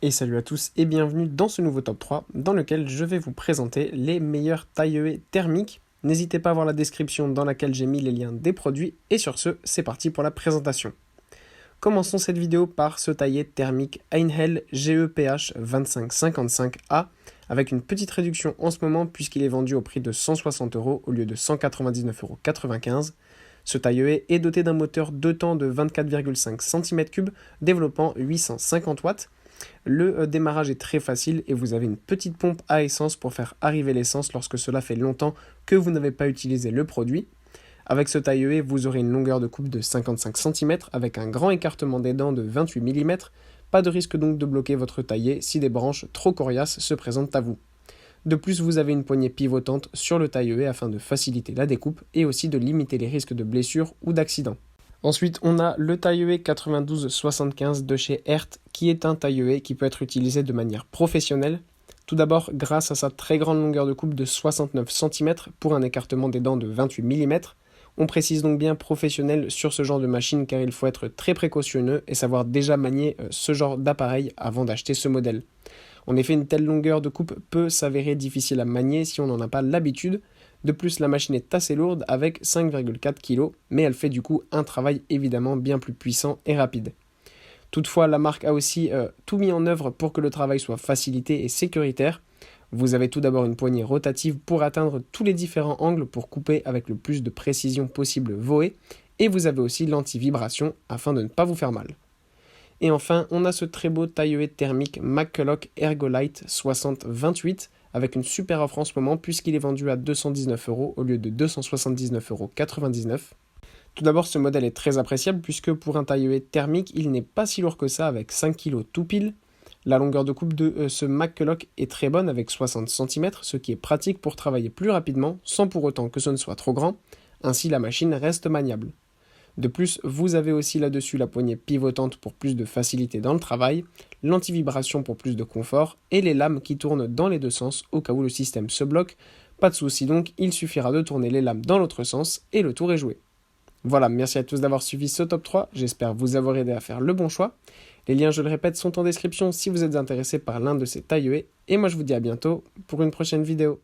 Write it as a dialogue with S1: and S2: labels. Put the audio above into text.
S1: Et salut à tous et bienvenue dans ce nouveau top 3 dans lequel je vais vous présenter les meilleures taille-haie thermiques. N'hésitez pas à voir la description dans laquelle j'ai mis les liens des produits et sur ce, c'est parti pour la présentation. Commençons cette vidéo par ce taille-haie thermique Einhell GEPH 2555A avec une petite réduction en ce moment puisqu'il est vendu au prix de 160 € au lieu de 199,95 €. Ce taille-haie est doté d'un moteur 2 temps de 24,5 cm3 développant 850 watts. Le démarrage est très facile et vous avez une petite pompe à essence pour faire arriver l'essence lorsque cela fait longtemps que vous n'avez pas utilisé le produit. Avec ce taille-haie, vous aurez une longueur de coupe de 55 cm avec un grand écartement des dents de 28 mm. Pas de risque donc de bloquer votre taille-haie si des branches trop coriaces se présentent à vous. De plus, vous avez une poignée pivotante sur le taille-haie afin de faciliter la découpe et aussi de limiter les risques de blessures ou d'accidents. Ensuite, on a le taille-haie 9275 de chez Hert, qui est un taille-haie qui peut être utilisé de manière professionnelle. Tout d'abord, grâce à sa très grande longueur de coupe de 69 cm pour un écartement des dents de 28 mm. On précise donc bien professionnel sur ce genre de machine car il faut être très précautionneux et savoir déjà manier ce genre d'appareil avant d'acheter ce modèle. En effet, une telle longueur de coupe peut s'avérer difficile à manier si on n'en a pas l'habitude. De plus, la machine est assez lourde avec 5,4 kg, mais elle fait du coup un travail évidemment bien plus puissant et rapide. Toutefois, la marque a aussi tout mis en œuvre pour que le travail soit facilité et sécuritaire. Vous avez tout d'abord une poignée rotative pour atteindre tous les différents angles pour couper avec le plus de précision possible vos haies, et vous avez aussi l'anti-vibration afin de ne pas vous faire mal. Et enfin, on a ce très beau taille-haie thermique McCulloch Ergolite 6028 avec une super offre en ce moment puisqu'il est vendu à 219 € au lieu de 279,99 €. Tout d'abord, ce modèle est très appréciable puisque pour un taille-haie thermique, il n'est pas si lourd que ça avec 5 kg tout pile. La longueur de coupe de ce McCulloch est très bonne avec 60 cm, ce qui est pratique pour travailler plus rapidement sans pour autant que ce ne soit trop grand. Ainsi, la machine reste maniable. De plus, vous avez aussi là-dessus la poignée pivotante pour plus de facilité dans le travail, l'antivibration pour plus de confort et les lames qui tournent dans les deux sens au cas où le système se bloque. Pas de souci donc, il suffira de tourner les lames dans l'autre sens et le tour est joué. Voilà, merci à tous d'avoir suivi ce top 3, j'espère vous avoir aidé à faire le bon choix. Les liens, je le répète, sont en description si vous êtes intéressé par l'un de ces taille-haie et moi je vous dis à bientôt pour une prochaine vidéo.